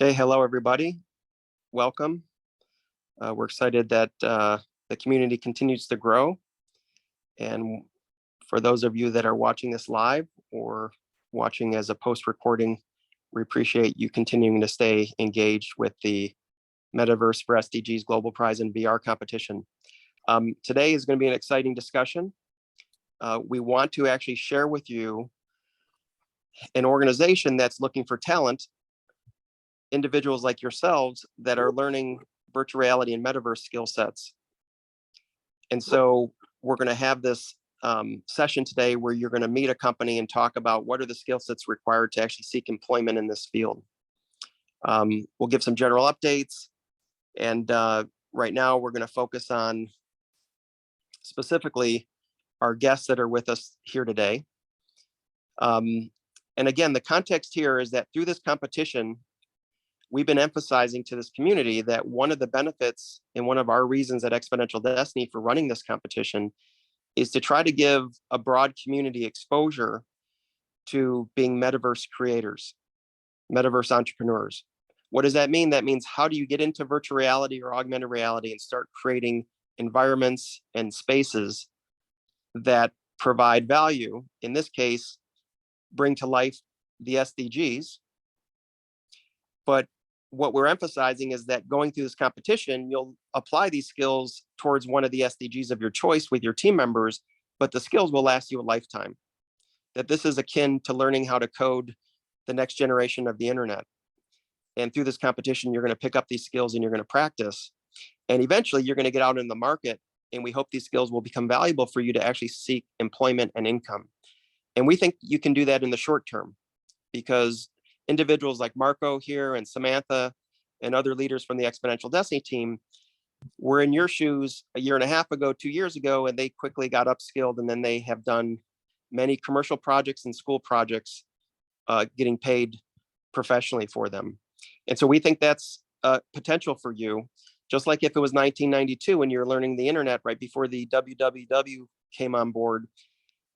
Okay, hello everybody. Welcome. We're excited that the community continues to grow. And for those of you that are watching this live or watching as a post recording, we appreciate you continuing to stay engaged with the Metaverse for SDGs Global Prize in VR competition. Today is going to be an exciting discussion. We want to actually share with you an organization that's looking for talent, individuals like yourselves that are learning virtual reality and metaverse skill sets. And so we're going to have this session today where you're going to meet a company and talk about what are the skill sets required to actually seek employment in this field. We'll give some general updates. And right now we're going to focus on specifically our guests that are with us here today. And again, the context here is that through this competition, we've been emphasizing to this community that one of the benefits and one of our reasons at Exponential Destiny for running this competition is to try to give a broad community exposure to being metaverse creators, metaverse entrepreneurs. What does that mean? That means how do you get into virtual reality or augmented reality and start creating environments and spaces that provide value, in this case, bring to life the SDGs. But what we're emphasizing is that going through this competition, you'll apply these skills towards one of the SDGs of your choice with your team members, but the skills will last you a lifetime. That this is akin to learning how to code the next generation of the internet. And through this competition, you're going to pick up these skills and you're going to practice. And eventually you're going to get out in the market. And we hope these skills will become valuable for you to actually seek employment and income. And we think you can do that in the short term because individuals like Marco here and Samantha and other leaders from the Exponential Destiny team were in your shoes a year and a half ago, 2 years ago, and they quickly got upskilled. And then they have done many commercial projects and school projects, getting paid professionally for them. And so we think that's potential for you, just like if it was 1992 when you're learning the internet right before the www came on board.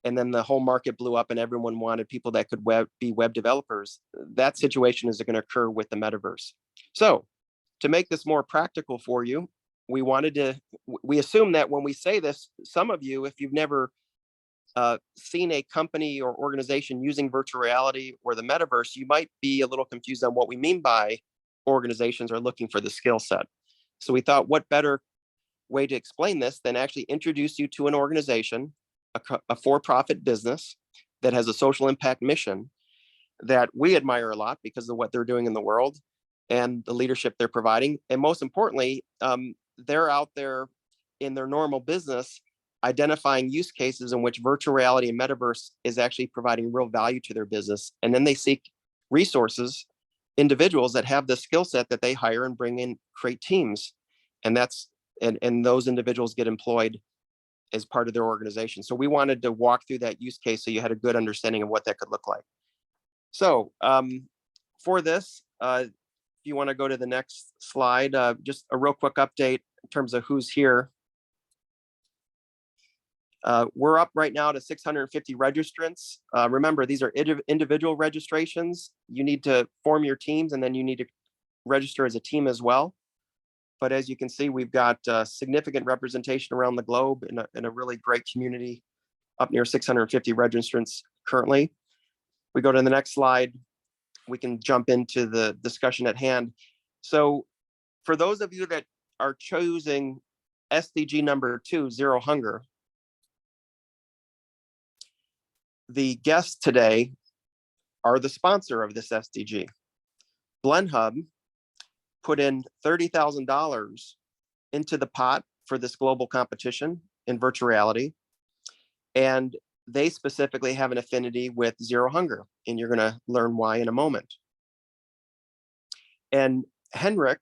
And then the whole market blew up and everyone wanted people that could be web developers. That situation is going to occur with the metaverse. So to make this more practical for you, we assume that when we say this, some of you, if you've never seen a company or organization using virtual reality or the metaverse, you might be a little confused on what we mean by organizations are looking for the skill set. So we thought what better way to explain this than actually introduce you to an organization, a for-profit business that has a social impact mission that we admire a lot because of what they're doing in the world and the leadership they're providing. And most importantly, they're out there in their normal business identifying use cases in which virtual reality and metaverse is actually providing real value to their business. And then they seek resources, individuals that have the skill set that they hire and bring in, create teams. And those individuals get employed as part of their organization. So we wanted to walk through that use case so you had a good understanding of what that could look like. So for this, if you want to go to the next slide, just a real quick update in terms of who's here. We're up right now to 650 registrants. Remember, these are individual registrations. You need to form your teams and then you need to register as a team as well. But as you can see, we've got significant representation around the globe in a really great community, up near 650 registrants currently. We go to the next slide, we can jump into the discussion at hand. So for those of you that are choosing SDG number 2, Zero Hunger, the guests today are the sponsor of this SDG. BlendHub put in $30,000 into the pot for this global competition in virtual reality. And they specifically have an affinity with Zero Hunger. And you're going to learn why in a moment. And Henrik,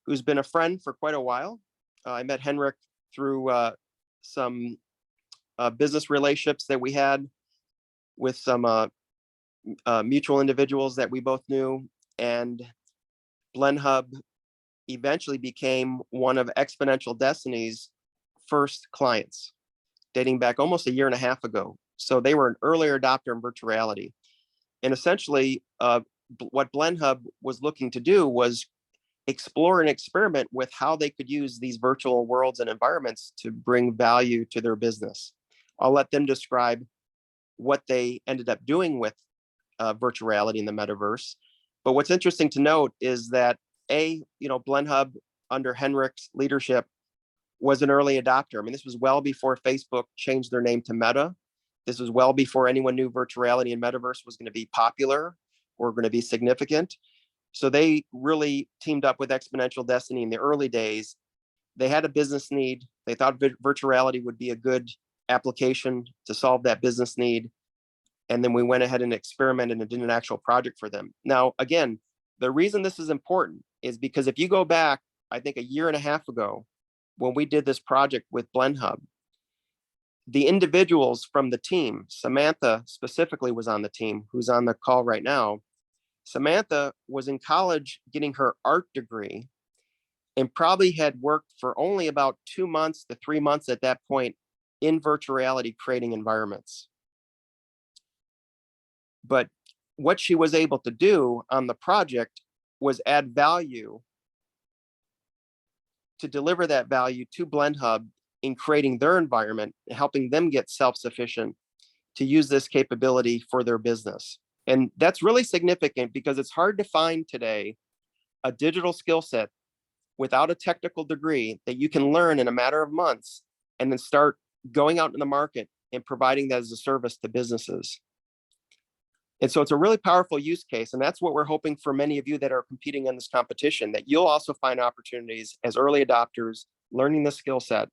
who's been a friend for quite a while, I met Henrik through some business relationships that we had with some mutual individuals that we both knew. And BlendHub eventually became one of Exponential Destiny's first clients, dating back almost a year and a half ago. So they were an earlier adopter in virtual reality. And essentially, what Blend Hub was looking to do was explore and experiment with how they could use these virtual worlds and environments to bring value to their business. I'll let them describe what they ended up doing with virtual reality in the metaverse. But what's interesting to note is that Blend Hub under Henrik's leadership was an early adopter. I mean, this was well before Facebook changed their name to Meta. This was well before anyone knew virtual reality and metaverse was going to be popular or going to be significant. So they really teamed up with Exponential Destiny in the early days. They had a business need. They thought virtual reality would be a good application to solve that business need. And then we went ahead and experimented and did an actual project for them. Now, again, the reason this is important is because if you go back, I think a year and a half ago, when we did this project with Blend Hub, the individuals from the team, Samantha specifically was on the team, who's on the call right now. Samantha was in college getting her art degree and probably had worked for only about 2 months to 3 months at that point in virtual reality creating environments. But what she was able to do on the project was add value to deliver that value to Blend Hub in creating their environment, helping them get self-sufficient to use this capability for their business. And that's really significant because it's hard to find today a digital skill set without a technical degree that you can learn in a matter of months and then start going out in the market and providing that as a service to businesses. And so it's a really powerful use case. And that's what we're hoping for many of you that are competing in this competition, that you'll also find opportunities as early adopters, learning the skill set,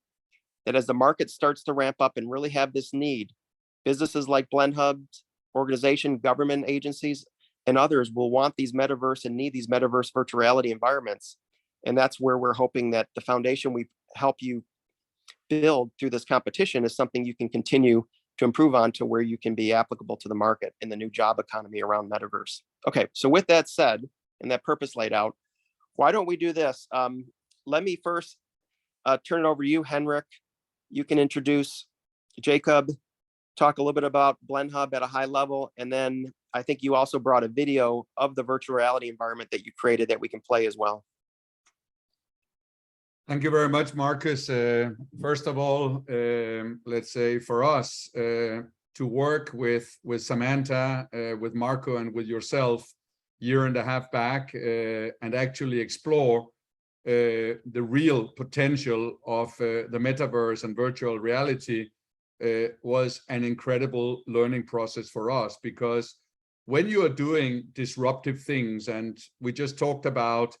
that as the market starts to ramp up and really have this need, businesses like Blend Hub's organization, government agencies, and others will want these metaverse and need these metaverse virtual reality environments. And that's where we're hoping that the foundation we help you build through this competition is something you can continue to improve on to where you can be applicable to the market in the new job economy around metaverse. Okay, so with that said, and that purpose laid out, why don't we do this? Let me first turn it over to you, Henrik. You can introduce Jacob, talk a little bit about Blend Hub at a high level, and then I think you also brought a video of the virtual reality environment that you created that we can play as well. Thank you very much, Marcus. First of all, let's say for us to work with Samantha, with Marco, and with yourself, year and a half back, and actually explore the real potential of the metaverse and virtual reality was an incredible learning process for us. Because when you are doing disruptive things, and we just talked about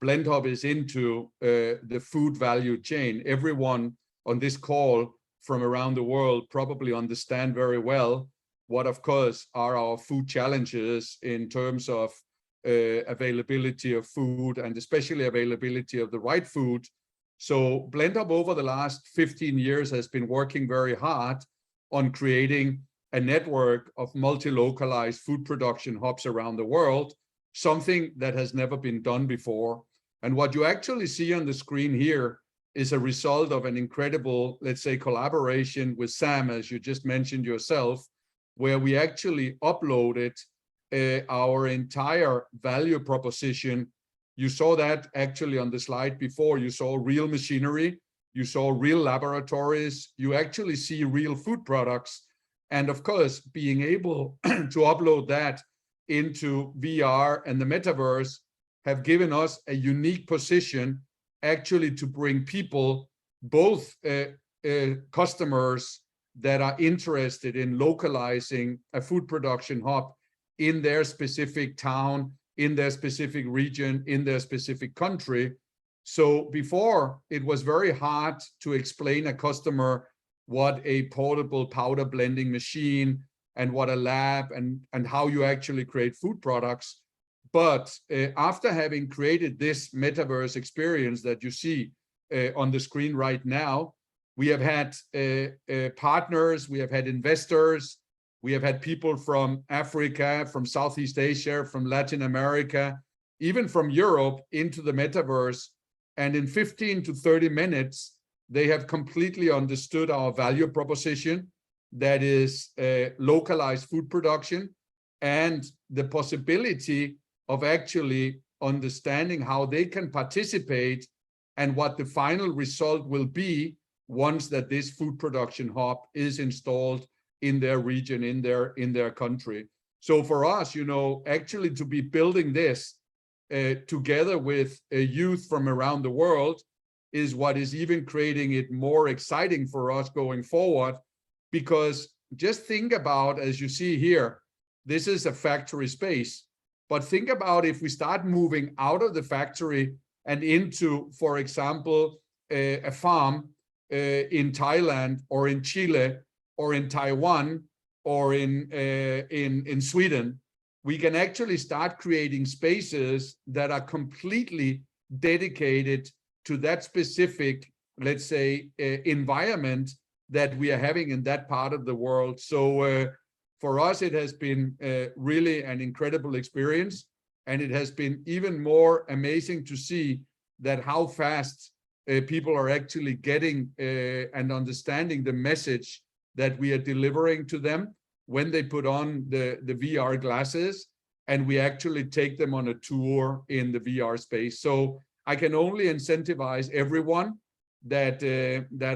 Blend Hub is into the food value chain. Everyone on this call from around the world probably understand very well what, of course, are our food challenges in terms of availability of food, and especially availability of the right food. So Blend Hub over the last 15 years has been working very hard on creating a network of multi-localized food production hubs around the world, something that has never been done before. And what you actually see on the screen here is a result of an incredible, let's say, collaboration with Sam, as you just mentioned yourself, where we actually uploaded our entire value proposition. You saw that actually on the slide before. You saw real machinery, you saw real laboratories, you actually see real food products. And of course, being able to upload that into VR and the metaverse have given us a unique position actually to bring people, both customers that are interested in localizing a food production hub in their specific town, in their specific region, in their specific country. So before, it was very hard to explain a customer what a portable powder blending machine and what a lab and how you actually create food products. But after having created this metaverse experience that you see on the screen right now, we have had partners, we have had investors, we have had people from Africa, from Southeast Asia, from Latin America, even from Europe into the metaverse. And in 15 to 30 minutes, they have completely understood our value proposition, that is localized food production, and the possibility of actually understanding how they can participate and what the final result will be once that this food production hub is installed in their region, in their country. So for us, actually to be building this together with youth from around the world is what is even creating it more exciting for us going forward. Because just think about, as you see here, this is a factory space. But think about if we start moving out of the factory and into, for example, a farm in Thailand or in Chile or in Taiwan or in Sweden, we can actually start creating spaces that are completely dedicated to that specific, let's say, environment that we are having in that part of the world. So for us, it has been really an incredible experience. And it has been even more amazing to see that how fast people are actually getting and understanding the message that we are delivering to them when they put on the VR glasses and we actually take them on a tour in the VR space. So I can only incentivize everyone that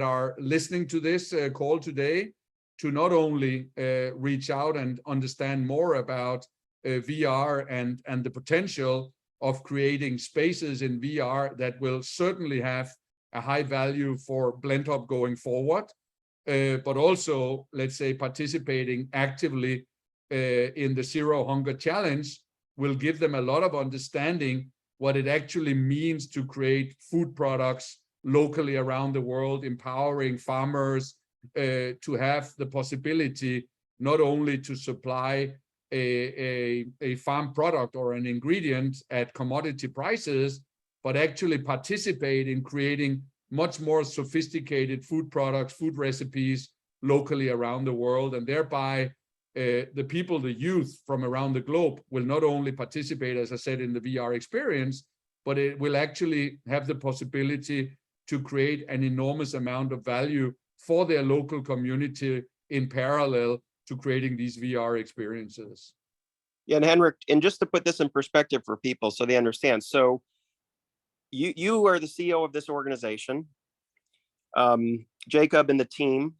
are listening to this call today to not only reach out and understand more about VR and the potential of creating spaces in VR that will certainly have a high value for BlendHub going forward, but also, let's say, participating actively in the Zero Hunger Challenge will give them a lot of understanding what it actually means to create food products locally around the world, empowering farmers to have the possibility not only to supply a farm product or an ingredient at commodity prices, but actually participate in creating much more sophisticated food products, food recipes locally around the world. And thereby, the people, the youth from around the globe will not only participate, as I said, in the VR experience, but it will actually have the possibility to create an enormous amount of value for their local community in parallel to creating these VR experiences. Yeah, and Henrik, and just to put this in perspective for people so they understand. So you are the CEO of this organization. Jacob and the team,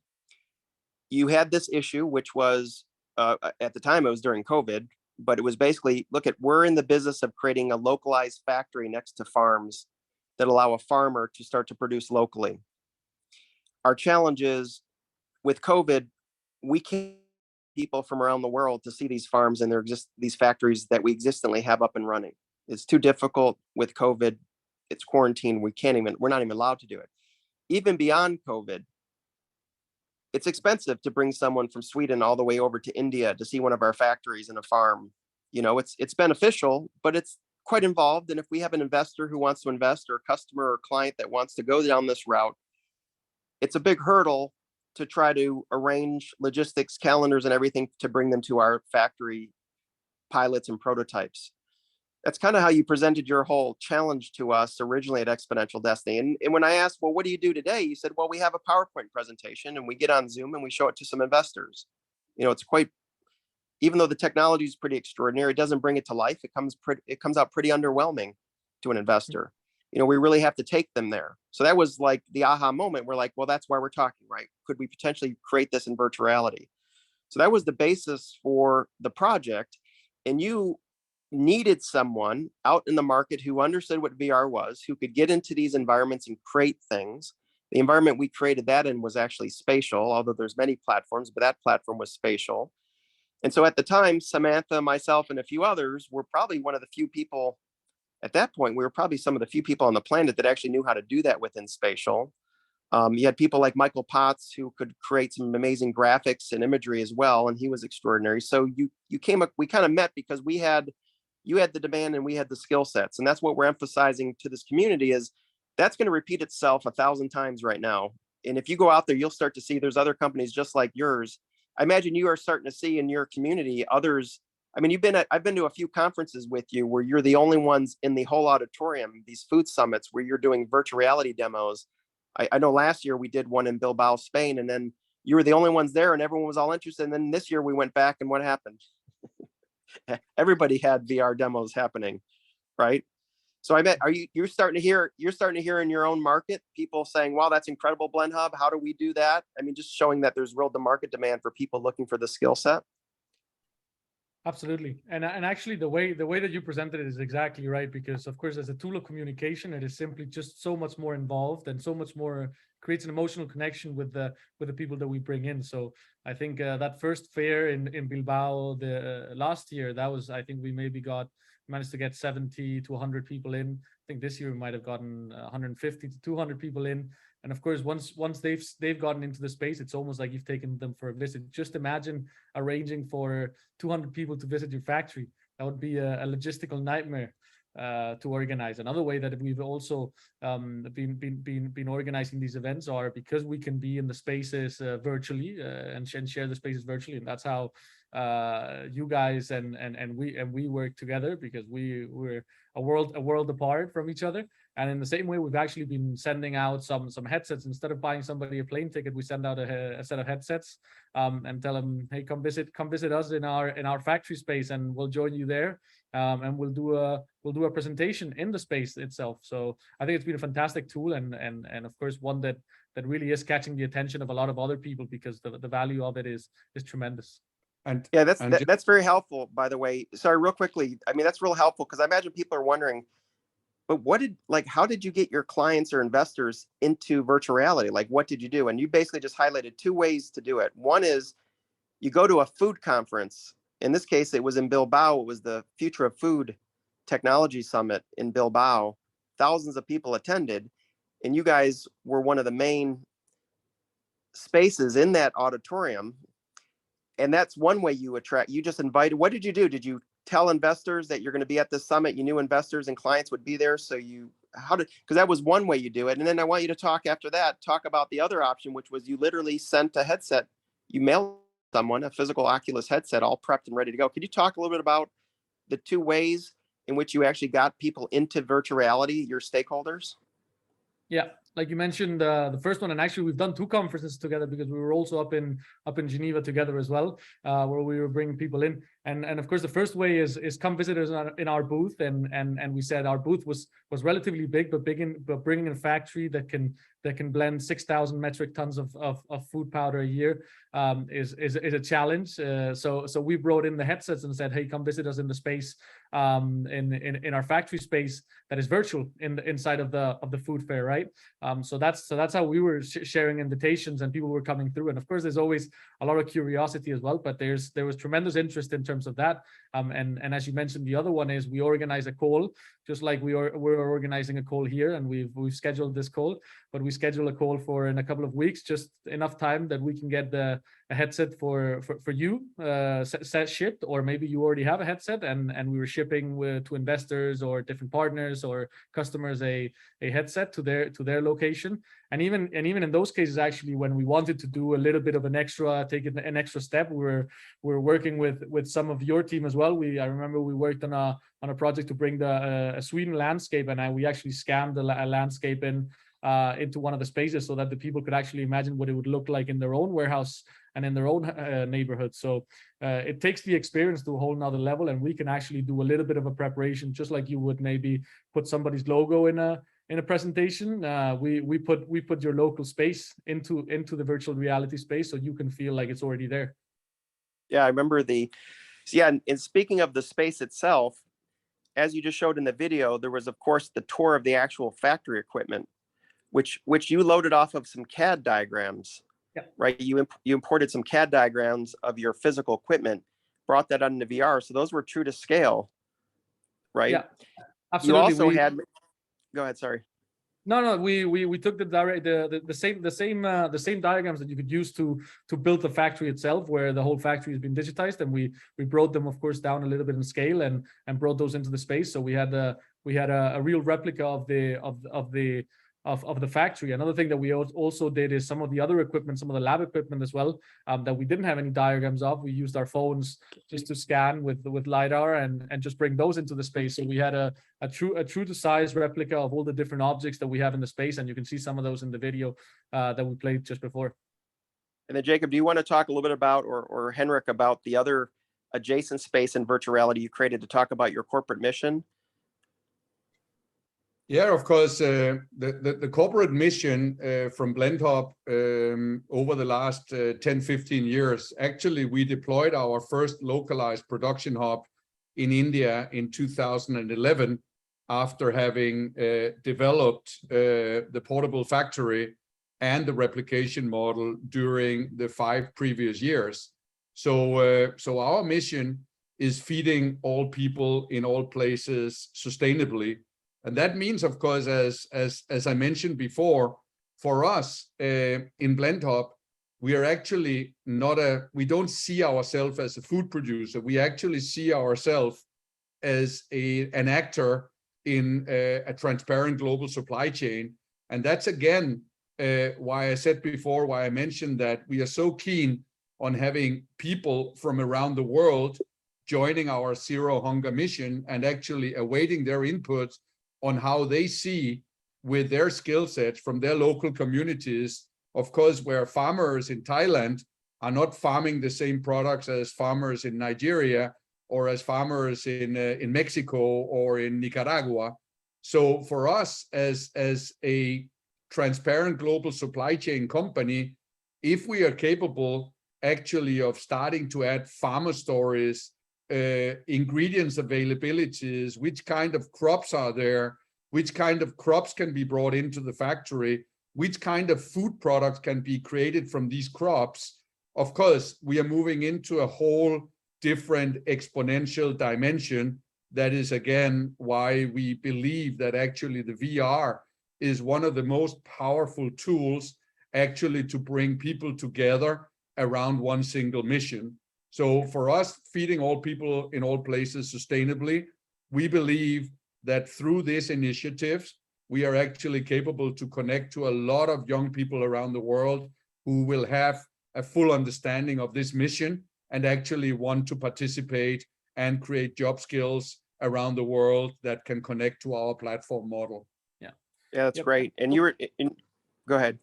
you had this issue, which was, at the time it was during COVID, but it was basically, we're in the business of creating a localized factory next to farms that allow a farmer to start to produce locally. Our challenge is with COVID, we can't people from around the world to see these farms and these factories that we existently have up and running. It's too difficult with COVID. It's quarantine. We're not even allowed to do it. Even beyond COVID, it's expensive to bring someone from Sweden all the way over to India to see one of our factories and a farm. It's beneficial, but it's quite involved. And if we have an investor who wants to invest or a customer or client that wants to go down this route, it's a big hurdle to try to arrange logistics, calendars, and everything to bring them to our factory pilots and prototypes. That's kind of how you presented your whole challenge to us originally at Exponential Destiny. And when I asked, well, what do you do today? You said, well, we have a PowerPoint presentation and we get on Zoom and we show it to some investors. It's quite, even though the technology is pretty extraordinary, it doesn't bring it to life. It comes out pretty underwhelming to an investor. We really have to take them there. So that was like the aha moment. We're like, well, that's why we're talking, right? Could we potentially create this in virtual reality? So that was the basis for the project. And you needed someone out in the market who understood what VR was, who could get into these environments and create things. The environment we created that in was actually spatial, although there's many platforms, but that platform was spatial. And so at the time, Samantha, myself, and a few others were probably one of the few people at that point. We were probably some of the few people on the planet that actually knew how to do that within spatial. You had people like Michael Potts who could create some amazing graphics and imagery as well, and he was extraordinary. So we kind of met because you had the demand and we had the skill sets, and that's what we're emphasizing to this community is that's going to repeat itself 1,000 times right now. And if you go out there, you'll start to see there's other companies just like yours. I imagine you are starting to see in your community others. I mean, I've been to a few conferences with you where you're the only ones in the whole auditorium, these food summits where you're doing virtual reality demos. I know last year we did one in Bilbao, Spain, and then you were the only ones there and everyone was all interested. And then this year we went back and what happened? everybody had VR demos happening, right? So I bet you're starting to hear in your own market people saying, wow, that's incredible, Blend Hub. How do we do that? I mean, just showing that there's real market demand for people looking for the skill set. Absolutely. And actually the way that you presented it is exactly right, because of course, as a tool of communication, it is simply just so much more involved and so much more creates an emotional connection with the people that we bring in. So I think that first fair in Bilbao the last year, that was, I think we maybe managed to get 70 to 100 people in. I think this year we might have gotten 150 to 200 people in. And of course, once they've gotten into the space, it's almost like you've taken them for a visit. Just imagine arranging for 200 people to visit your factory. That would be a logistical nightmare to organize. Another way that we've also been organizing these events are because we can be in the spaces virtually and share the spaces virtually, and that's how you guys and we work together, because we're a world apart from each other. And in the same way, we've actually been sending out some headsets. Instead of buying somebody a plane ticket, we send out a set of headsets and tell them, hey, come visit us in our factory space, and we'll join you there. And we'll do a presentation in the space itself. So I think it's been a fantastic tool, and of course one that really is catching the attention of a lot of other people, because the value of it is tremendous. And yeah, that's very helpful, by the way. Sorry, real quickly. I mean, that's real helpful, because I imagine people are wondering, but how did you get your clients or investors into virtual reality? Like, what did you do? And you basically just highlighted two ways to do it. One is you go to a food conference. In this case, it was in Bilbao. It was the Future of Food Technology Summit in Bilbao. Thousands of people attended, and you guys were one of the main spaces in that auditorium. And that's one way you just invited. What did you do? Did you tell investors that you're going to be at this summit? You knew investors and clients would be there. So because that was one way you do it. And then I want you to talk about the other option, which was you literally sent a headset. You mailed someone a physical Oculus headset, all prepped and ready to go. Could you talk a little bit about the two ways in which you actually got people into virtual reality, your stakeholders? Yeah, like you mentioned, the first one, and actually we've done two conferences together, because we were also up in Geneva together as well, where we were bringing people in. And of course, the first way is come visit us in our booth, and we said our booth was relatively big, but bringing in a factory that can blend 6,000 metric tons of food powder a year is a challenge. So we brought in the headsets and said, hey, come visit us in the space, in our factory space that is virtual inside of the food fair, right? So that's how we were sharing invitations, and people were coming through. And of course, there's always a lot of curiosity as well, but there was tremendous interest in terms of that. And as you mentioned, the other one is we organize a call, just like we're organizing a call here, and we've scheduled this call, but we schedule a call for in a couple of weeks, just enough time that we can get a headset for you set shipped, or maybe you already have a headset and we were shipping to investors or different partners or customers a headset to their location. And even in those cases, actually, when we wanted to do a little bit of an extra step, we're working with some of your team as well. I remember we worked on a project to bring a Sweden landscape, and we actually scanned a landscape into one of the spaces so that the people could actually imagine what it would look like in their own warehouse and in their own neighborhood. So it takes the experience to a whole nother level, and we can actually do a little bit of a preparation, just like you would maybe put somebody's logo in a presentation. We put your local space into the virtual reality space, so you can feel like it's already there. Yeah, I remember and speaking of the space itself, as you just showed in the video, there was, of course, the tour of the actual factory equipment, which you loaded off of some CAD diagrams. Yeah. Right? You imported some CAD diagrams of your physical equipment, brought that into VR. So those were true to scale, right? Yeah, absolutely. You also go ahead, sorry. No, we took the same diagrams that you could use to build the factory itself, where the whole factory has been digitized, and we brought them, of course, down a little bit in scale and brought those into the space. So we had a real replica of the factory. Another thing that we also did is some of the other equipment, some of the lab equipment as well, that we didn't have any diagrams of. We used our phones just to scan with LiDAR and just bring those into the space. So we had a true to size replica of all the different objects that we have in the space, and you can see some of those in the video that we played just before. And then Jacob, do you want to talk a little bit about, or Henrik, about the other adjacent space in virtual reality you created to talk about your corporate mission? Yeah, of course. The corporate mission from BlendHub over the last 10, 15 years, actually, we deployed our first localized production hub in India in 2011 after having developed the portable factory and the replication model during the 5 previous years. So our mission is feeding all people in all places sustainably. And that means, of course, as I mentioned before, for us in BlendHub, we are actually we don't see ourselves as a food producer. We actually see ourselves as an actor in a transparent global supply chain. And that's again why I said before, why I mentioned that we are so keen on having people from around the world joining our Zero Hunger mission and actually awaiting their input on how they see with their skill sets from their local communities, of course, where farmers in Thailand are not farming the same products as farmers in Nigeria or as farmers in Mexico or in Nicaragua. So for us as a transparent global supply chain company, if we are capable actually of starting to add farmer stories, ingredients availabilities, which kind of crops are there, which kind of crops can be brought into the factory, which kind of food products can be created from these crops. Of course, we are moving into a whole different exponential dimension. That is, again, why we believe that actually the VR is one of the most powerful tools actually to bring people together around one single mission. So for us, feeding all people in all places sustainably, we believe that through these initiatives, we are actually capable to connect to a lot of young people around the world who will have a full understanding of this mission and actually want to participate and create job skills around the world that can connect to our platform model. Yeah, that's great. And you were go ahead,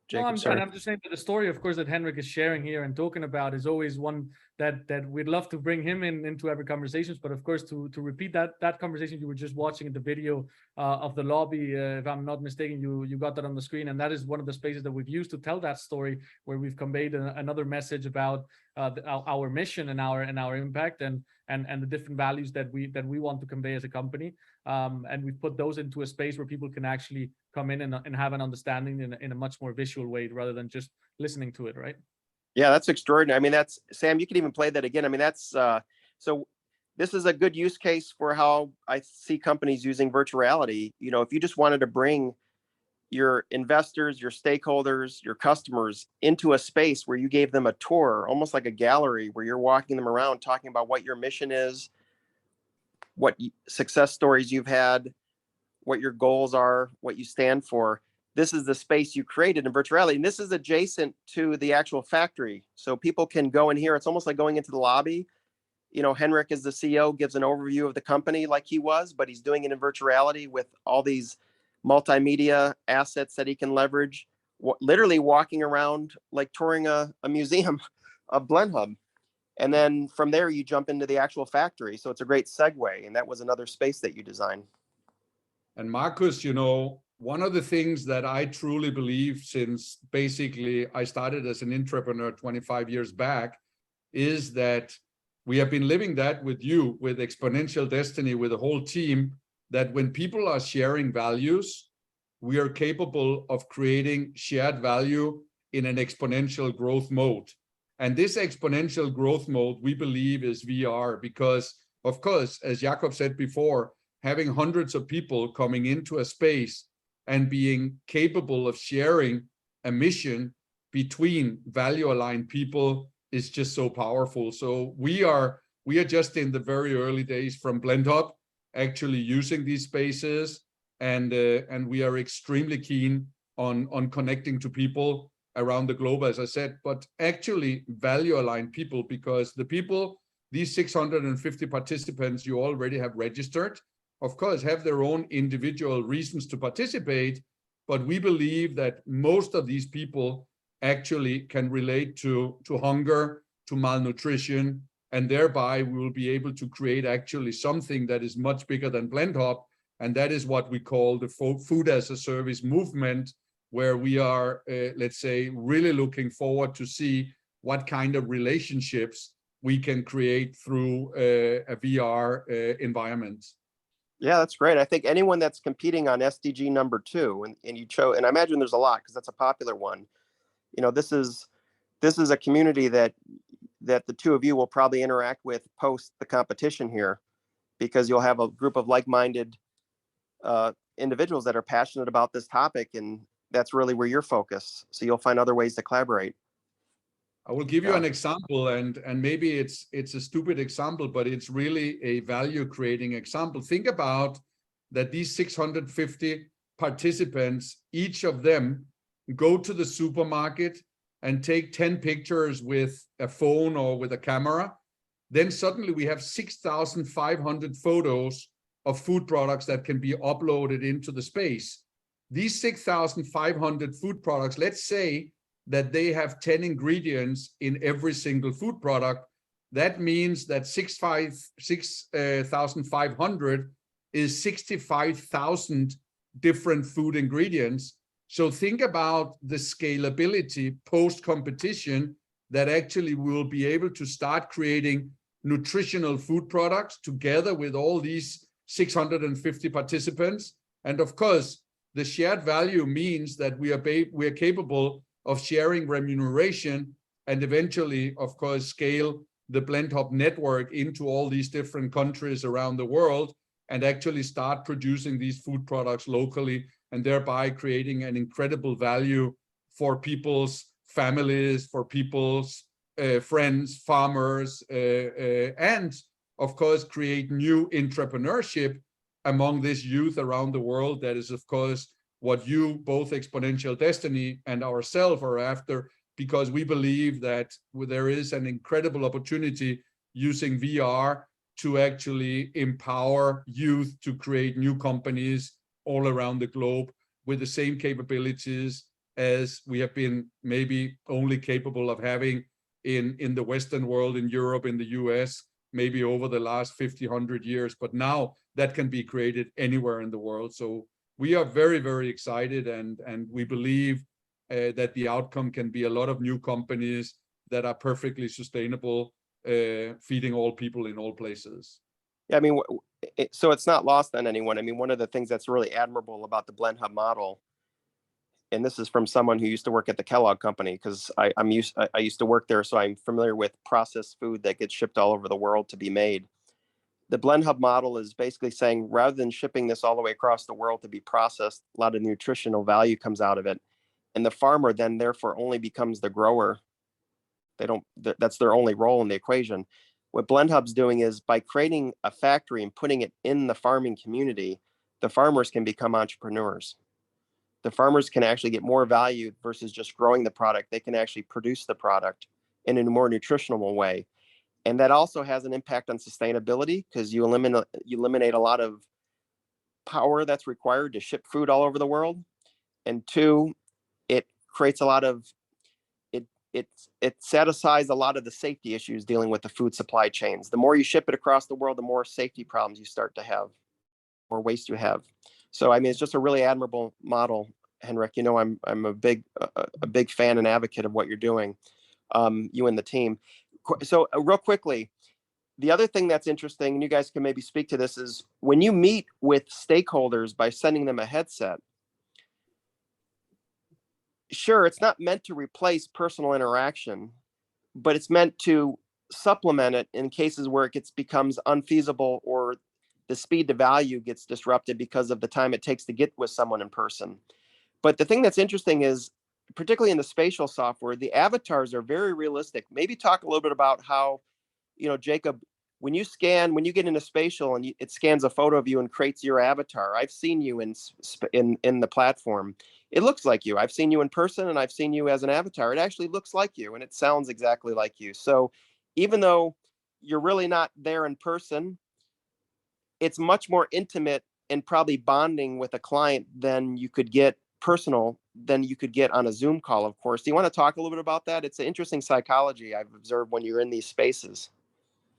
Jacob. No, I'm just saying that the story, of course, that Henrik is sharing here and talking about is always one that we'd love to bring him into every conversations. But of course, to repeat that conversation you were just watching in the video of the lobby, if I'm not mistaken, you got that on the screen, and that is one of the spaces that we've used to tell that story, where we've conveyed another message about our mission and our impact and the different values that we want to convey as a company. And we've put those into a space where people can actually come in and have an understanding in a much more visual way rather than just listening to it, right? Yeah, that's extraordinary. I mean, that's Sam, you can even play that again. I mean, that's so this is a good use case for how I see companies using virtual reality. You know, if you just wanted to bring your investors, your stakeholders, your customers into a space where you gave them a tour, almost like a gallery, where you're walking them around talking about what your mission is, what success stories you've had, what your goals are, what you stand for. This is the space you created in virtual reality. And this is adjacent to the actual factory. So people can go in here. It's almost like going into the lobby. You know, Henrik as the CEO gives an overview of the company like he was, but he's doing it in virtual reality with all these multimedia assets that he can leverage, literally walking around like touring a museum of BlendHub. And then from there, you jump into the actual factory. So it's a great segue. And that was another space that you designed. And Marcus, you know, one of the things that I truly believe, since basically I started as an entrepreneur 25 years back, is that we have been living that with you, with Exponential Destiny, with the whole team, that when people are sharing values, we are capable of creating shared value in an exponential growth mode. And this exponential growth mode, we believe, is VR, because, of course, as Jakob said before, having hundreds of people coming into a space and being capable of sharing a mission between value-aligned people is just so powerful. So we are just in the very early days from BlendHub, actually using these spaces, and we are extremely keen on connecting to people around the globe, as I said, but actually value-aligned people, because the people, these 650 participants you already have registered, of course, have their own individual reasons to participate, but we believe that most of these people actually can relate to hunger, to malnutrition, and thereby we will be able to create actually something that is much bigger than BlendHub, and that is what we call the food as a service movement, where we are, let's say, really looking forward to see what kind of relationships we can create through a VR environment. Yeah, that's great. I think anyone that's competing on SDG number 2, and you chose, and I imagine there's a lot because that's a popular one. You know, this is a community that the two of you will probably interact with post the competition here, because you'll have a group of like-minded individuals that are passionate about this topic, and that's really where you're focused. So you'll find other ways to collaborate. I will give you an example, and maybe it's a stupid example, but it's really a value creating example. Think about that these 650 participants, each of them go to the supermarket and take 10 pictures with a phone or with a camera. Then suddenly we have 6,500 photos of food products that can be uploaded into the space. These 6,500 food products, let's say that they have 10 ingredients in every single food product. That means that 6,500 is 65,000 different food ingredients. So think about the scalability post-competition, that actually we'll be able to start creating nutritional food products together with all these 650 participants. And of course, the shared value means that we are capable of sharing remuneration, and eventually, of course, scale the BlendHub network into all these different countries around the world, and actually start producing these food products locally, and thereby creating an incredible value for people's families, for people's friends, farmers, and of course, create new entrepreneurship among this youth around the world. That is, of course, what you, both Exponential Destiny and ourselves, are after, because we believe that there is an incredible opportunity using VR to actually empower youth to create new companies all around the globe with the same capabilities as we have been maybe only capable of having in the Western world, in Europe, in the US, maybe over the last 50, 100 years. But now that can be created anywhere in the world. So we are very, very excited, and we believe that the outcome can be a lot of new companies that are perfectly sustainable, feeding all people in all places. Yeah, I mean, so it's not lost on anyone. I mean, one of the things that's really admirable about the BlendHub model, and this is from someone who used to work at the Kellogg company, because I used to work there, so I'm familiar with processed food that gets shipped all over the world to be made. The BlendHub model is basically saying, rather than shipping this all the way across the world to be processed, a lot of nutritional value comes out of it. And the farmer then therefore only becomes the grower. That's their only role in the equation. What BlendHub's doing is, by creating a factory and putting it in the farming community, the farmers can become entrepreneurs. The farmers can actually get more value versus just growing the product. They can actually produce the product in a more nutritional way. And that also has an impact on sustainability, because you eliminate a lot of power that's required to ship food all over the world. And two, it creates a lot of it satisfies a lot of the safety issues dealing with the food supply chains. The more you ship it across the world, the more safety problems you start to have, more waste you have. So I mean, it's just a really admirable model, Henrik. You know, I'm a big fan and advocate of what you're doing, you and the team. So real quickly, the other thing that's interesting, and you guys can maybe speak to this, is when you meet with stakeholders by sending them a headset, sure, it's not meant to replace personal interaction, but it's meant to supplement it in cases where it becomes unfeasible, or the speed to value gets disrupted because of the time it takes to get with someone in person. But the thing that's interesting is, particularly in the spatial software, the avatars are very realistic. Maybe talk a little bit about how, you know, Jacob, when you get into spatial and it scans a photo of you and creates your avatar. I've seen you in the platform. It looks like you. I've seen you in person, and I've seen you as an avatar. It actually looks like you, and it sounds exactly like you. So even though you're really not there in person, it's much more intimate and probably bonding with a client than you could get on a Zoom call, of course. Do you want to talk a little bit about that? It's an interesting psychology I've observed when you're in these spaces.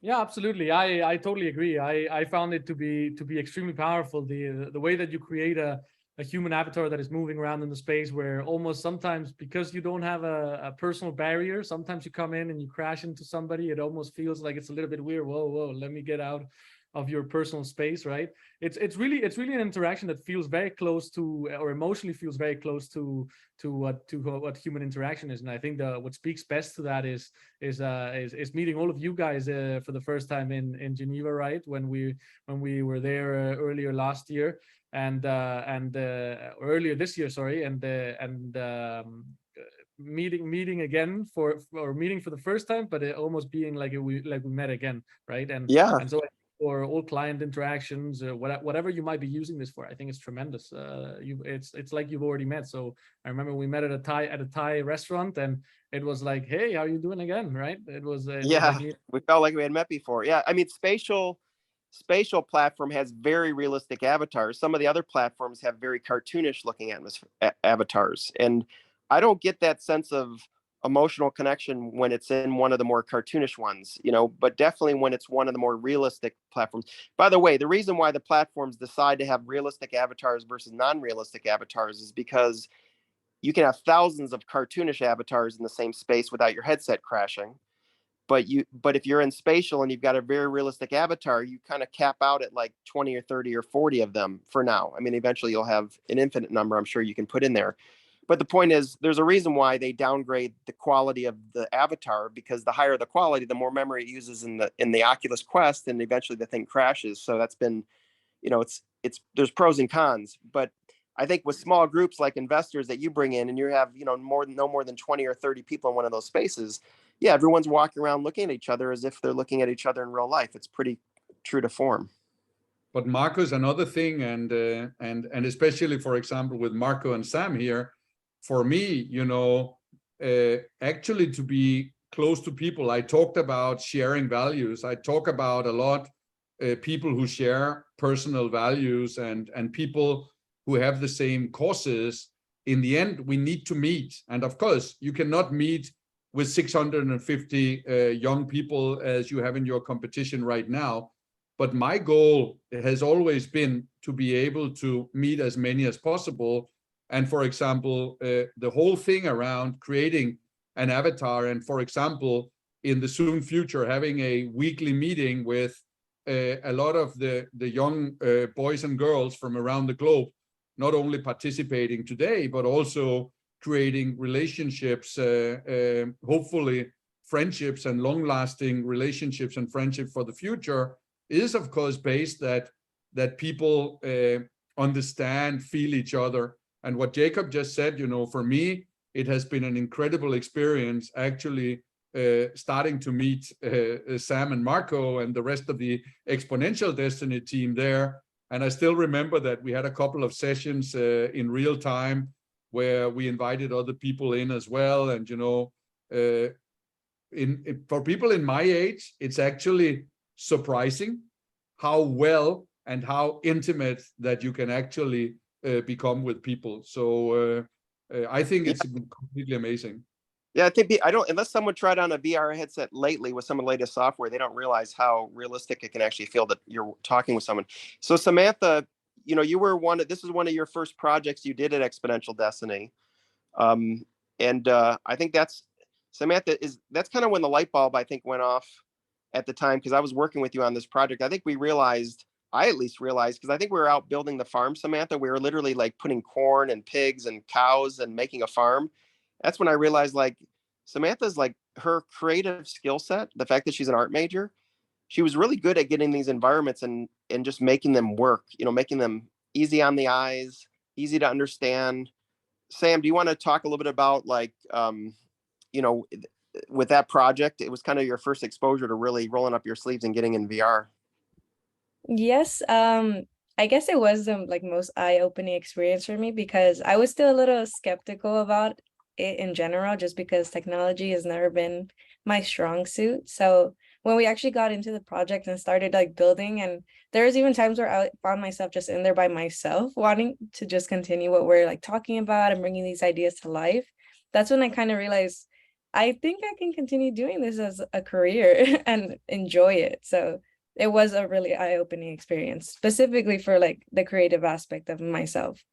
Yeah, absolutely. I totally agree. I found it to be extremely powerful. The way that you create a human avatar that is moving around in the space, where almost sometimes, because you don't have a personal barrier, sometimes you come in and you crash into somebody, it almost feels like it's a little bit weird. Whoa, let me get out of your personal space, right? It's really an interaction that feels very close to, or emotionally feels very close to what human interaction is. And I think what speaks best to that is meeting all of you guys for the first time in Geneva, right? When we were there earlier last year, and earlier this year, sorry, and meeting again or meeting for the first time, but it almost being like we met again, right? Yeah. And so for all client interactions, whatever you might be using this for, I think it's tremendous. It's like you've already met. So I remember we met at a Thai restaurant, and it was like, hey, how are you doing again, right? It was Yeah, like, we felt like we had met before. Yeah, I mean, spatial platform has very realistic avatars. Some of the other platforms have very cartoonish looking avatars, and I don't get that sense of emotional connection when it's in one of the more cartoonish ones, but definitely when it's one of the more realistic platforms. By the way, the reason why the platforms decide to have realistic avatars versus non-realistic avatars is because you can have thousands of cartoonish avatars in the same space without your headset crashing. But if you're in spatial and you've got a very realistic avatar, you kind of cap out at like 20 or 30 or 40 of them for now. I mean, eventually you'll have an infinite number, I'm sure you can put in there. But the point is, there's a reason why they downgrade the quality of the avatar, because the higher the quality, the more memory it uses in the Oculus Quest, and eventually the thing crashes. So that's been, it's there's pros and cons. But I think with small groups like investors that you bring in, and you have, no more than 20 or 30 people in one of those spaces, yeah, everyone's walking around looking at each other as if they're looking at each other in real life. It's pretty true to form. But Marcus, another thing, and especially, for example, with Marco and Sam here, for me, actually to be close to people, I talked about sharing values. I talk about a lot people who share personal values and people who have the same causes. In the end, we need to meet. And of course, you cannot meet with 650 young people as you have in your competition right now. But my goal has always been to be able to meet as many as possible. And for example, the whole thing around creating an avatar, and for example, in the soon future, having a weekly meeting with a lot of the young boys and girls from around the globe, not only participating today, but also creating relationships, hopefully friendships and long-lasting relationships and friendship for the future, is of course based that people understand, feel each other. And what Jacob just said, for me, it has been an incredible experience actually starting to meet Sam and Marco and the rest of the Exponential Destiny team there. And I still remember that we had a couple of sessions in real time where we invited other people in as well. And, for people in my age, it's actually surprising how well and how intimate that you can actually become with people. So I think it's completely amazing. Yeah, I think unless someone tried on a VR headset lately with some of the latest software, they don't realize how realistic it can actually feel that you're talking with someone. So Samantha, you were this is one of your first projects you did at Exponential Destiny. And I think Samantha, that's kind of when the light bulb, I think, went off at the time, because I was working with you on this project. I think I at least realized, because I think we were out building the farm, Samantha. We were literally like putting corn and pigs and cows and making a farm. That's when I realized, like, Samantha's, like, her creative skill set, the fact that she's an art major, she was really good at getting these environments and just making them work, making them easy on the eyes, easy to understand. Sam, do you want to talk a little bit about, like, with that project, it was kind of your first exposure to really rolling up your sleeves and getting in VR? Yes, I guess it was the most eye-opening experience for me, because I was still a little skeptical about it in general, just because technology has never been my strong suit. So when we actually got into the project and started building, and there was even times where I found myself just in there by myself, wanting to just continue what we're talking about and bringing these ideas to life. That's when I kind of realized I think I can continue doing this as a career and enjoy it. So it was a really eye-opening experience, specifically for like the creative aspect of myself.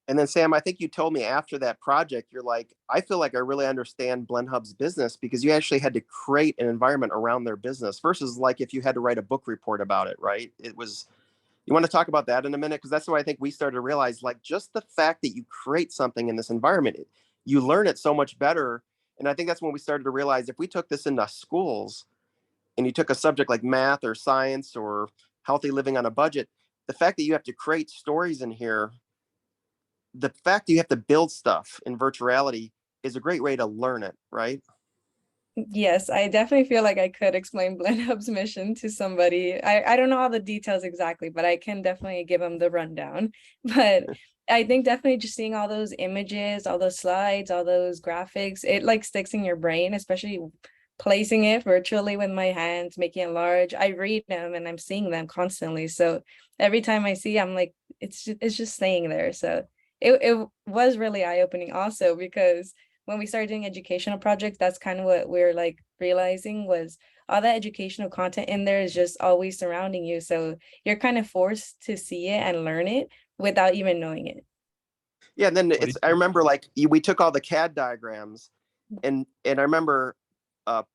And then Sam, I think you told me after that project, you're like, I feel like I really understand Blend Hub's business because you actually had to create an environment around their business versus like if you had to write a book report about it, right? It was, you want to talk about that in a minute? Because that's why I think we started to realize like just the fact that you create something in this environment, you learn it so much better. And I think that's when we started to realize if we took this into schools and you took a subject like math or science or healthy living on a budget, the fact that you have to create stories in here, the fact that you have to build stuff in virtuality is a great way to learn it, right? Yes, I definitely feel like I could explain Blend Hub's mission to somebody. I don't know all the details exactly, but I can definitely give them the rundown. But I think definitely just seeing all those images, all those slides, all those graphics, it like sticks in your brain, especially placing it virtually with my hands, making it large. I read them and I'm seeing them constantly. So every time I see, I'm like, it's just staying there. So it was really eye-opening also because when we started doing educational projects, that's kind of what we're like realizing was all that educational content in there is just always surrounding you. So you're kind of forced to see it and learn it without even knowing it. Yeah, and then it's I remember like we took all the CAD diagrams and I remember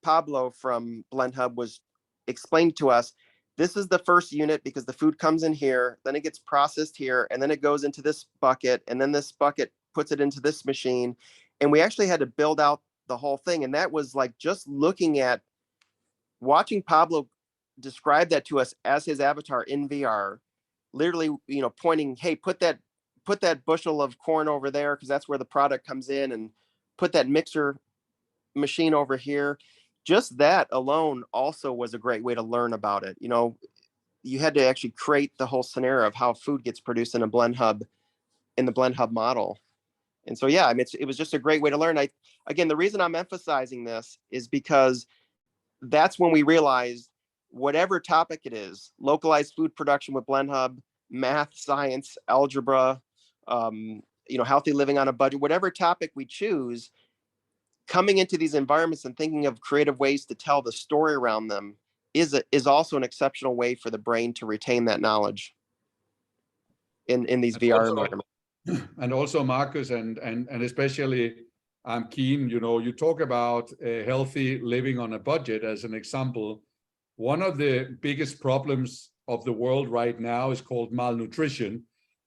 Pablo from Blend Hub was explained to us, this is the first unit because the food comes in here, then it gets processed here, and then it goes into this bucket, and then this bucket puts it into this machine. And we actually had to build out the whole thing. And that was like just looking at watching Pablo describe that to us as his avatar in VR, literally, you know, pointing, hey, put that bushel of corn over there because that's where the product comes in, and put that mixer machine over here. Just that alone also was a great way to learn about it. You know, you had to actually create the whole scenario of how food gets produced in a Blend Hub, in the Blend Hub model. And so, yeah, I mean, it was just a great way to learn. Again, the reason I'm emphasizing this is because that's when we realized whatever topic it is, localized food production with Blend Hub, math, science, algebra, you know, healthy living on a budget, whatever topic we choose, coming into these environments and thinking of creative ways to tell the story around them is also an exceptional way for the brain to retain that knowledge in these VR environments. And also Marcus, and especially I'm keen, you know, you talk about healthy living on a budget as an example. One of the biggest problems of the world right now is called malnutrition.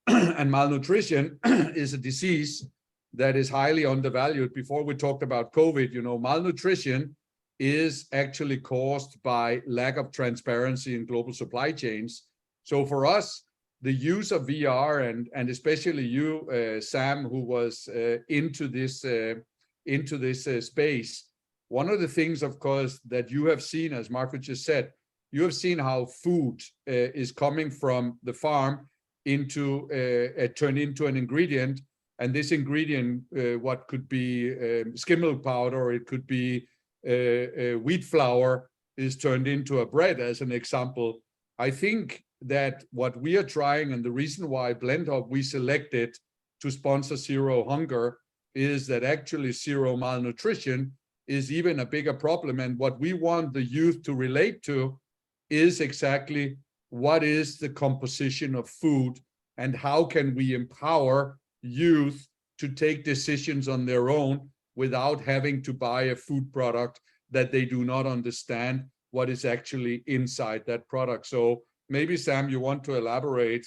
And malnutrition is a disease that is highly undervalued. Before we talked about COVID, you know, malnutrition is actually caused by lack of transparency in global supply chains. So for us, the use of VR and especially you, Sam, who was into this space, one of the things, of course, that you have seen, as Marco just said, you have seen how food is coming from the farm into turned into an ingredient, and this ingredient, what could be skim milk powder, or it could be wheat flour, is turned into a bread, as an example. I think that what we are trying, and the reason why Blend Hub we selected to sponsor Zero Hunger, is that actually zero malnutrition is even a bigger problem. And what we want the youth to relate to is exactly what is the composition of food and how can we empower youth to take decisions on their own without having to buy a food product that they do not understand what is actually inside that product. So maybe, Sam, you want to elaborate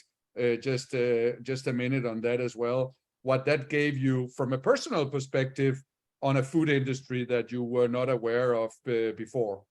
just a minute on that as well, what that gave you from a personal perspective on a food industry that you were not aware of before.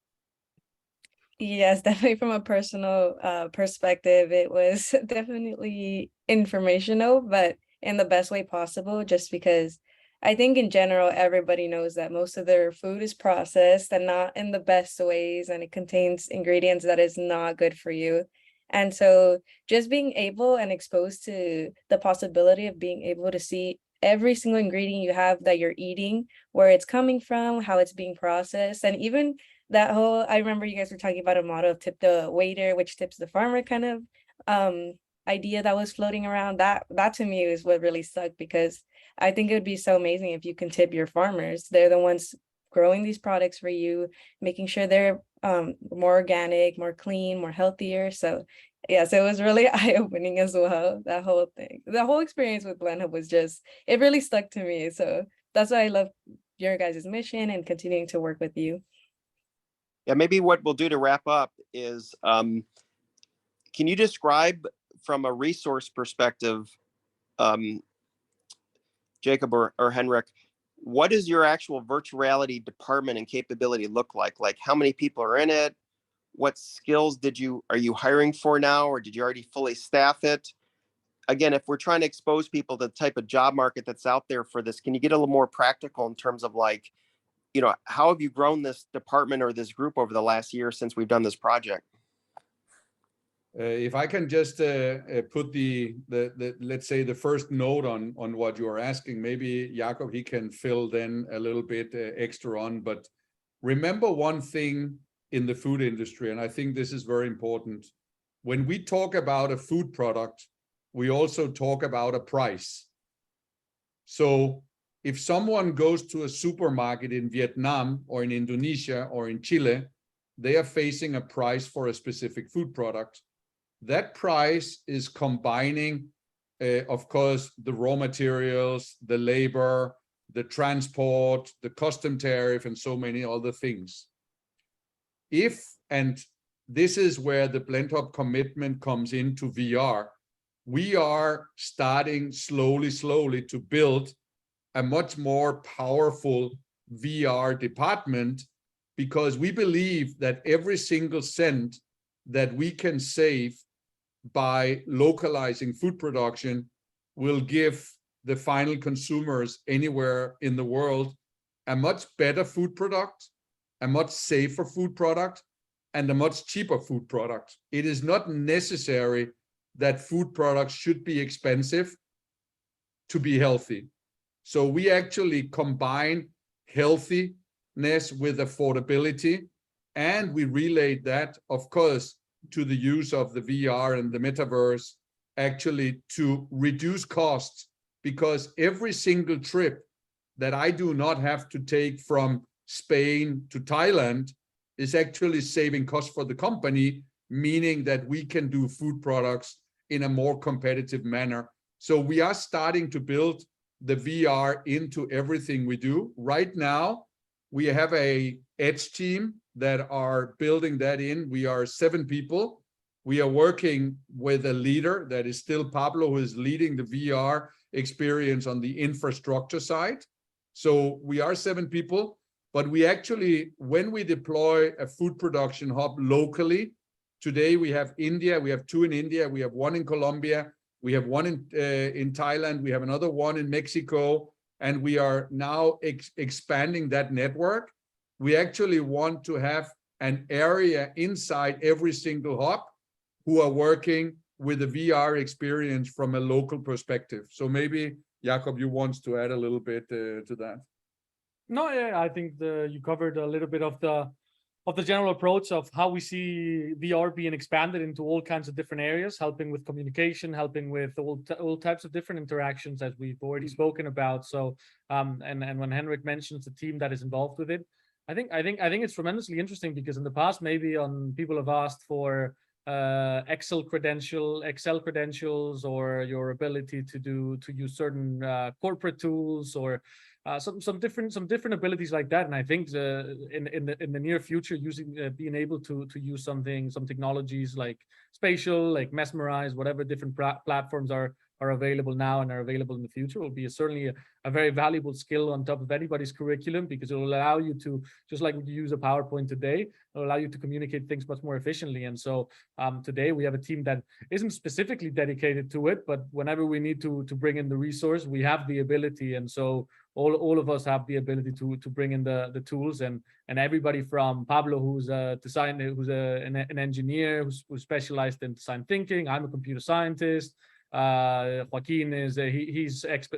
Yes, definitely from a personal perspective, it was definitely informational, but in the best way possible, just because I think in general, everybody knows that most of their food is processed and not in the best ways, and it contains ingredients that is not good for you. And so just being able and exposed to the possibility of being able to see every single ingredient you have that you're eating, where it's coming from, how it's being processed, and even that whole, I remember you guys were talking about a model of tip the waiter, which tips the farmer kind of idea that was floating around. That to me is what really stuck, because I think it would be so amazing if you can tip your farmers. They're the ones growing these products for you, making sure they're more organic, more clean, more healthier. So yes, it was really eye-opening as well. That whole thing, the whole experience with Blend Hub was just, it really stuck to me. So that's why I love your guys' mission and continuing to work with you. Yeah, maybe what we'll do to wrap up is, can you describe from a resource perspective, Jacob or Henrik, what does your actual virtual reality department and capability look like? Like how many people are in it? What skills are you hiring for now, or did you already fully staff it? Again, if we're trying to expose people to the type of job market that's out there for this, can you get a little more practical in terms of like, how have you grown this department or this group over the last year since we've done this project? If I can just put the let's say the first note on what you are asking, maybe Jakob, he can fill then a little bit extra on. But remember one thing in the food industry, and I think this is very important. When we talk about a food product, we also talk about a price. So if someone goes to a supermarket in Vietnam or in Indonesia or in Chile, they are facing a price for a specific food product. That price is combining, of course, the raw materials, the labor, the transport, the custom tariff, and so many other things. And this is where the Blend Hub commitment comes into VR. We are starting slowly to build a much more powerful VR department, because we believe that every single cent that we can save by localizing food production will give the final consumers anywhere in the world a much better food product, a much safer food product, and a much cheaper food product. It is not necessary that food products should be expensive to be healthy. So we actually combine healthiness with affordability, and we relate that, of course, to the use of the VR and the Metaverse, actually to reduce costs, because every single trip that I do not have to take from Spain to Thailand is actually saving costs for the company, meaning that we can do food products in a more competitive manner. So we are starting to build the VR into everything we do. Right now, we have a edge team that are building that in. We are 7 people. We are working with a leader that is still Pablo, who is leading the VR experience on the infrastructure side. So we are 7 people, but we actually, when we deploy a food production hub locally, today we have India, we have 2 in India, we have 1 in Colombia, we have 1 in Thailand, we have another 1 in Mexico, and we are now expanding that network. We actually want to have an area inside every single hub who are working with a VR experience from a local perspective. So maybe, Jakob, you want to add a little bit to that? No, yeah, I think you covered a little bit of the general approach of how we see VR being expanded into all kinds of different areas, helping with communication, helping with all types of different interactions as we've already spoken about. So, and when Henrik mentions the team that is involved with it, I think it's tremendously interesting, because in the past, maybe people have asked for Excel credentials, or your ability to use certain corporate tools, or some different abilities like that. And I think in the near future, being able to use some technologies like spatial, like Mesmerize, whatever different platforms are available now and are available in the future, will be certainly a very valuable skill on top of anybody's curriculum, because it will allow you to, just like you use a PowerPoint today, it'll allow you to communicate things much more efficiently. And so today we have a team that isn't specifically dedicated to it, but whenever we need to bring in the resource, we have the ability. And so all of us have the ability to bring in the tools, and everybody from Pablo, who's a designer, who's an engineer who's specialized in design thinking. I'm a computer scientist. Joaquin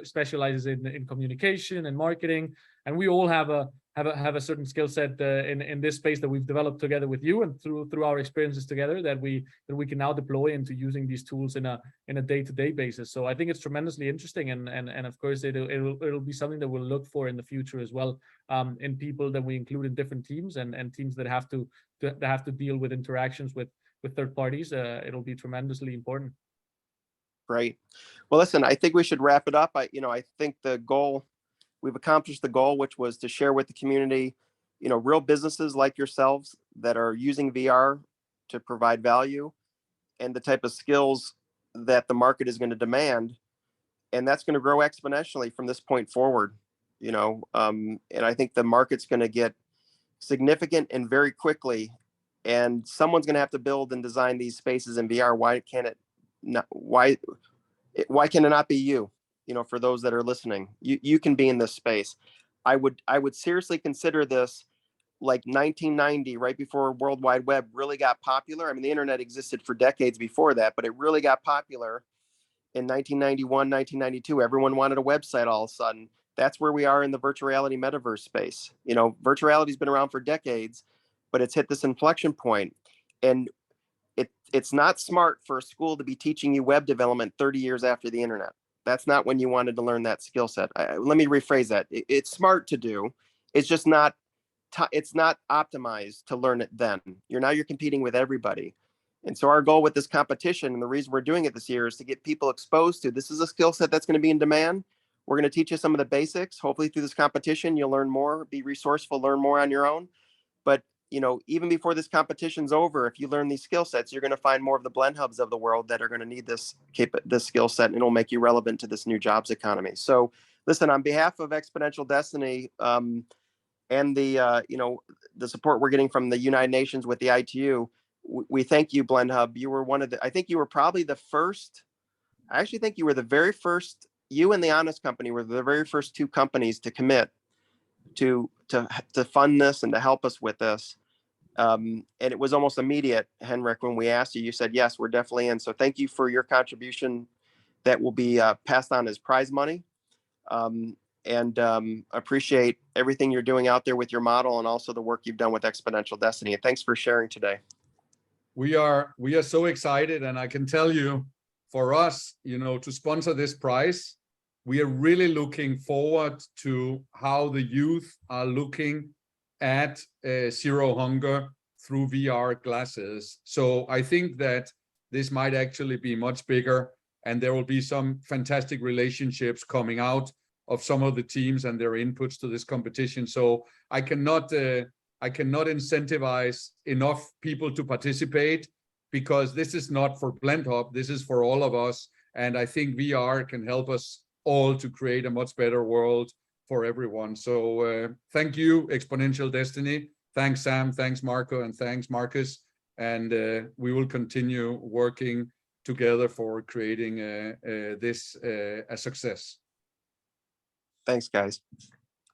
specializes in communication and marketing, and we all have a have a certain skill set in this space that we've developed together with you, and through our experiences together, that we can now deploy into using these tools in a day-to-day basis. So I think it's tremendously interesting, and of course it'll be something that we'll look for in the future as well, in people that we include in different teams, and teams that have to deal with interactions with third parties. It'll be tremendously important. Great. Well, listen, I think we should wrap it up. I think we've accomplished the goal, which was to share with the community, real businesses like yourselves that are using VR to provide value, and the type of skills that the market is going to demand. And that's going to grow exponentially from this point forward, and I think the market's going to get significant and very quickly, and someone's going to have to build and design these spaces in VR. Why can it not be you? For those that are listening, you can be in this space. I would seriously consider this like 1990, right before World Wide Web really got popular. I mean, the internet existed for decades before that, but it really got popular in 1991, 1992. Everyone wanted a website all of a sudden. That's where we are in the virtual reality metaverse space. Virtual reality has been around for decades, but it's hit this inflection point. And it's not smart for a school to be teaching you web development 30 years after the internet. That's not when you wanted to learn that skill set. Let me rephrase that. It's smart to do. It's just not optimized to learn it then. You're competing with everybody. And so our goal with this competition, and the reason we're doing it this year, is to get people exposed to this is a skill set that's going to be in demand. We're going to teach you some of the basics. Hopefully through this competition, you'll learn more, be resourceful, learn more on your own. But even before this competition's over, if you learn these skill sets, you're going to find more of the blend hubs of the world that are going to need this skill set, and it'll make you relevant to this new jobs economy. So listen, on behalf of Exponential Destiny, and the support we're getting from the United Nations with the ITU, we thank you, Blend Hub. You were I think you were probably the first. I actually think you were the very first. You and the Honest Company were the very first two companies to commit to fund this and to help us with this. And it was almost immediate, Henrik, when we asked you. You said yes, we're definitely in. So thank you for your contribution that will be passed on as prize money. And appreciate everything you're doing out there with your model, and also the work you've done with Exponential Destiny. And thanks for sharing today. We are so excited, and I can tell you, for us, to sponsor this prize, we are really looking forward to how the youth are looking at Zero Hunger through VR glasses. So I think that this might actually be much bigger, and there will be some fantastic relationships coming out of some of the teams and their inputs to this competition. So I cannot incentivize enough people to participate, because this is not for Blend Hub, this is for all of us. And I think VR can help us all to create a much better world for everyone. So thank you, Exponential Destiny. Thanks, Sam. Thanks, Marco. And thanks, Marcus. And we will continue working together for creating this a success. Thanks, guys.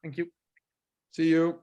Thank you. See you.